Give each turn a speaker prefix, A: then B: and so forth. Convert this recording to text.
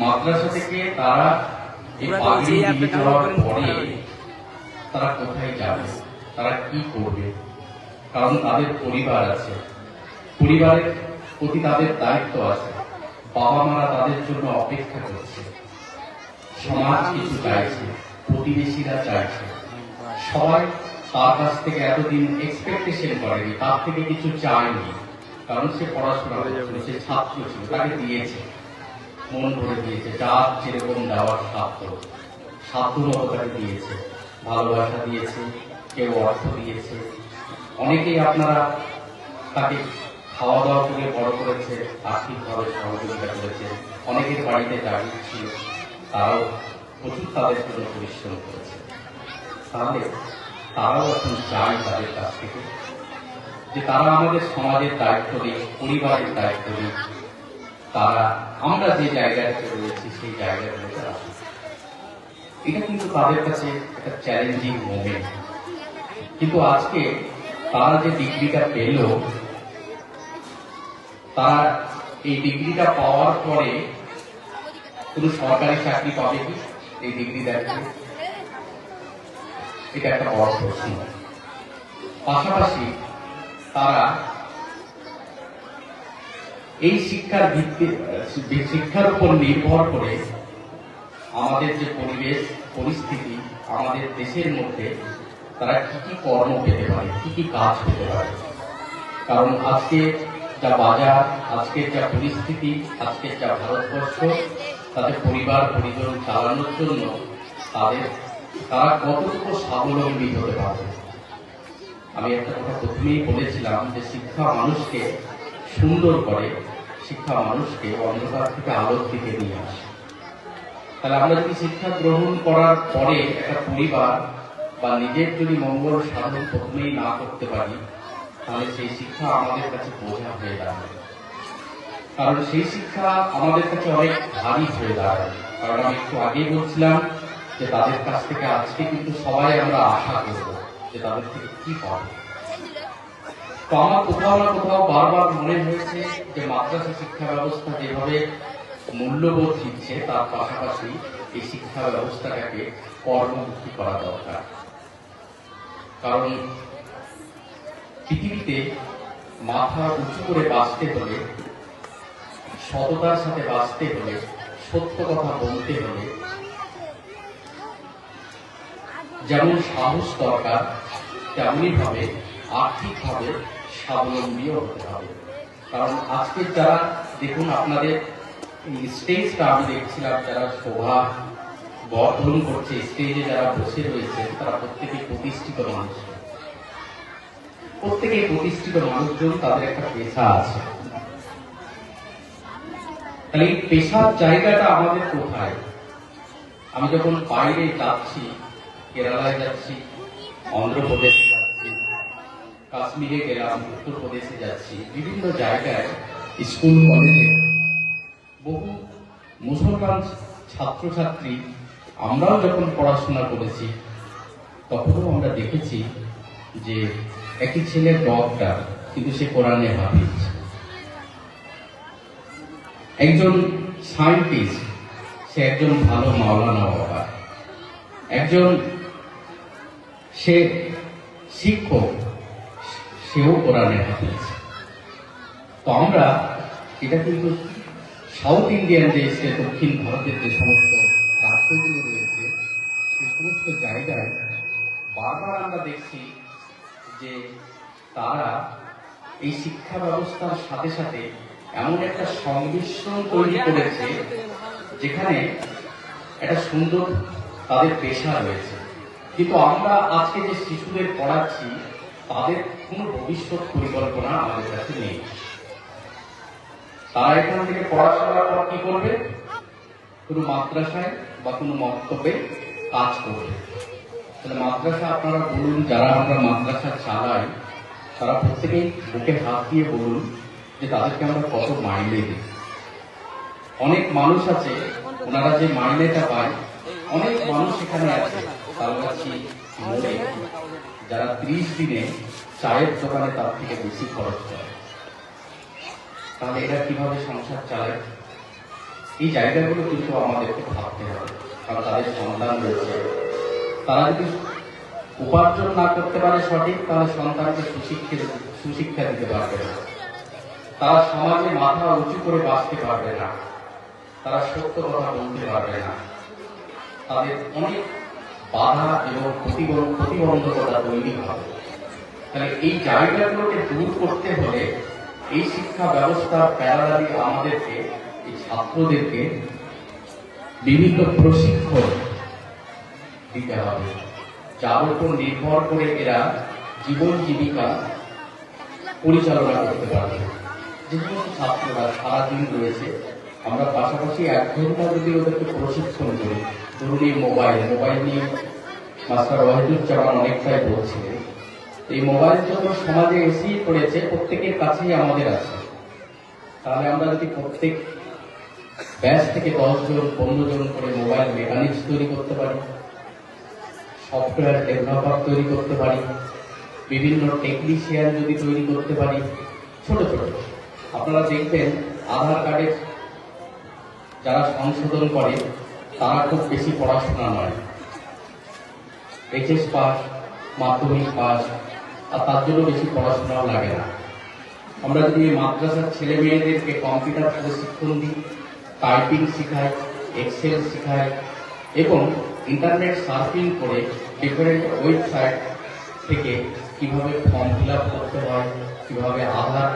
A: মাদ্রাসা থেকে তারা এই পাগড়ি দিয়ে যাওয়ার পরে তারা কোথায় যাবে, তারা কি করবে? কারণ তাদের পরিবার আছে, পরিবারের প্রতি তাদের দায়িত্ব আছে, বাবা মারা তাদের জন্য অপেক্ষা করছে, সমাজ কিছু চাইছে, প্রতিবেশীরা চাইছে, সবাই তার কাছ থেকে এতদিন এক্সপেকটেশন করেনি, তার থেকে কিছু চায়নি। কারণ সে পড়াশোনা করেছিল, সে ছাত্র ছিল, তাকে দিয়েছে, মন ভরে দিয়েছে, যার যেরকম দেওয়ার সাধ্য মতো তাকে দিয়েছে, ভালোবাসা দিয়েছে, কেউ অর্থ দিয়েছে। অনেকেই আপনারা তাকে খাওয়া দাওয়া করে বড় করেছে, আর্থিকভাবে সহযোগিতা করেছে। অনেকের বাড়িতে জাগির ছিল, তারাও প্রচুর তাদের জন্য পরিশ্রম করেছে। তাহলে তারাও এখন চায় তাদের কাছ থেকে যে তারা আমাদের সমাজের দায়িত্ব দিক, পরিবারের দায়িত্ব দিক, তারা আমরা যে জায়গাটাতে রয়েছি সেই জায়গাগুলোতে আসে। এটা কিন্তু তাদের কাছে একটা চ্যালেঞ্জিং মোমেন্ট। কিন্তু আজকে তারা যে ডিগ্রিটা পেল, তারা এই ডিগ্রিটা পাওয়ার পরে কোনো সরকারি চাকরি পাবে কি এই ডিগ্রি দেখে? এটা একটা বড় প্রশ্ন। পাশাপাশি তারা এই শিক্ষার ভিত্তি, শিক্ষার উপর নির্ভর করে আমাদের যে পরিবেশ পরিস্থিতি, আমাদের দেশের মধ্যে তারা কি কি কর্ম পেতে পারে, কি কি কাজ পেতে পারে। কারণ আজকে যা বাজার, আজকের যা পরিস্থিতি, আজকের যা ভারতবর্ষ, তাদের পরিবার পরিজন চালানোর জন্য তারা কতটুকু স্বাবলম্বী হতে পারবে। আমি একটা কথা প্রথমেই বলেছিলাম যে শিক্ষা মানুষকে সুন্দর করে, শিক্ষা মানুষকে অন্ধকার থেকে আলোর দিকে নিয়ে আসে। তাহলে আমরা যদি শিক্ষা গ্রহণ করার পরে একটা পরিবার বা নিজের যদি মঙ্গল সাধন প্রথমেই না করতে পারি, তাহলে সেই শিক্ষা আমাদের কাছে বোঝা হয়ে দাঁড়ায়। কারণ সেই শিক্ষা আমাদের কাছে অনেক ভারী হয়ে দাঁড়ায়। কারণ আমি একটু আগেই বলছিলাম যে তাদের কাছ থেকে আজকে কিন্তু সবাই আমরা আশা করব যে তাদের থেকে কি পাবো। তো আমার কোথাও না কোথাও বারবার মনে হয়েছে যে মাদ্রাসা শিক্ষা ব্যবস্থা যেভাবে মূল্যবোধ দিচ্ছে, তার পাশাপাশি এই শিক্ষা ব্যবস্থাটাকে কর্মমুখী করা দরকার। কারণ পৃথিবীতে মাথা উঁচু করে বাঁচতে হলে, সততার সাথে বাঁচতে হলে, সত্য কথা বলতে হলে যেমন সাহস দরকার, তেমনি ভাবে আর্থিকভাবে স্বাবলম্বীও হতে হবে। কারণ আজকের যারা দেখুন আপনাদের স্টেজটা আমি দেখছিলাম, যারা শোভা বর্ধন করছে, স্টেজে যারা বসে রয়েছে, তারা প্রত্যেকেই প্রতিষ্ঠিত মানুষ। প্রত্যেকেই প্রতিষ্ঠিত মানুষজন, তাদের একটা পেশা আছে। তাহলে এই পেশার জায়গাটা আমাদের কোথায়? আমি যখন বাইরে যাচ্ছি, কেরালায় যাচ্ছি, অন্ধ্রপ্রদেশে যাচ্ছি, কাশ্মীরে গেলাম, উত্তরপ্রদেশে যাচ্ছি, বিভিন্ন জায়গায় স্কুল কলেজে বহু মুসলমান ছাত্রছাত্রী, আমরাও যখন পড়াশোনা করেছি তখনও আমরা দেখেছি যে একই ছেলে ডক্টর, কিন্তু সে কোরআনে হাফিজ। একজন সায়েন্টিস্ট, সে একজন ভালো মাওলানা বাবা। একজন সে শিক্ষক, সেও কোরআনে হাফিজ। তো আমরা এটা কিন্তু সাউথ ইন্ডিয়ান যে দক্ষিণ ভারতের যে সমস্ত রাজ্যগুলো রয়েছে, সেই সমস্ত জায়গায় বারবার আমরা দেখছি যে তারা এই শিক্ষা ব্যবস্থার সাথে সাথে এমন একটা সংমিশ্রণ তৈরি করেছে যেখানে একটা সুন্দর তাদের পেশা রয়েছে। কিন্তু আমরা আজকে যে শিশুদের পড়াচ্ছি, তাদের কোনো ভবিষ্যৎ পরিকল্পনা আমাদের কাছে নেই। তারা এখান থেকে পড়াশোনার পর কি করবে? কোনো মাদ্রাসায় বা কোনো মক্তবে কাজ করবে। তাহলে মাদ্রাসা আপনারা বলুন, যারা আমরা মাদ্রাসা চালাই, তারা প্রত্যেকেই বুকে হাত দিয়ে বলুন যে তাদেরকে আমরা কত মাইনে দিই। অনেক মানুষ আছে, ওনারা যে মাইনেটা পায়, অনেক মানুষ এখানে আছে তালগাছি মোড়ে, যারা 30 দিনে চায়ের দোকানে তার থেকে বেশি খরচ করে। তাহলে এরা কিভাবে সংসার চালায়? এই জায়গাগুলো কিন্তু আমাদেরকে ভাবতে হবে। কারণ তাদের সন্তান রয়েছে, তারা যদি উপার্জন না করতে পারে সঠিক, তাহলে সন্তানকে সুশিক্ষা দিতে পারবে না, তারা সমাজে মাথা উঁচু করে বাঁচতে পারবে না, তারা সত্য কথা বলতে পারবে না, তাদের অনেক বাধা এবং প্রতিবন্ধকতা তৈরি হবে। তাহলে এই জায়গাগুলোকে দূর করতে হলে এই শিক্ষা ব্যবস্থার প্যারালালি আমাদেরকে, এই ছাত্রদেরকে বিভিন্ন প্রশিক্ষণ দিতে হবে, যার উপর নির্ভর করে এরা জীবন জীবিকা পরিচালনা করতে পারবে। যে সমস্ত ছাত্ররা সারাদিন রয়েছে, আমরা পাশাপাশি 1 ঘন্টা যদি ওদেরকে প্রশিক্ষণ করি, ধরুন এই মোবাইল নিয়ে মাস্টার ওয়াহিদুজ্জামান অনেকটাই বলছিলেন। এই মোবাইল যখন সমাজে এসেই পড়েছে, প্রত্যেকের কাছেই আমাদের আছে। তাহলে আমরা যদি প্রত্যেক ব্যাচ থেকে 10 জন 15 জন করে মোবাইল মেকানিক্স তৈরি করতে পারি, সফটওয়্যার ডেভেলপার তৈরি করতে পারি, বিভিন্ন টেকনিশিয়ান যদি তৈরি করতে পারি, ছোট ছোট, আপনারা দেখবেন আধার কার্ডের যারা সংশোধন করে তারা খুব বেশি পড়াশোনা নয়, এইচএস পাস, মাধ্যমিক পাস, আর তার জন্য বেশি পড়াশোনাও লাগে না। আমরা যদি এই মাদ্রাসার ছেলে মেয়েদেরকে কম্পিউটার প্রশিক্ষণ দিই, টাইপিং শিখাই, এক্সেল শিখাই এবং ইন্টারনেট সার্ফিং করে ডিফারেন্ট ওয়েবসাইট থেকে কিভাবে ফর্ম ফিল আপ করতে হয়, কিভাবে আধার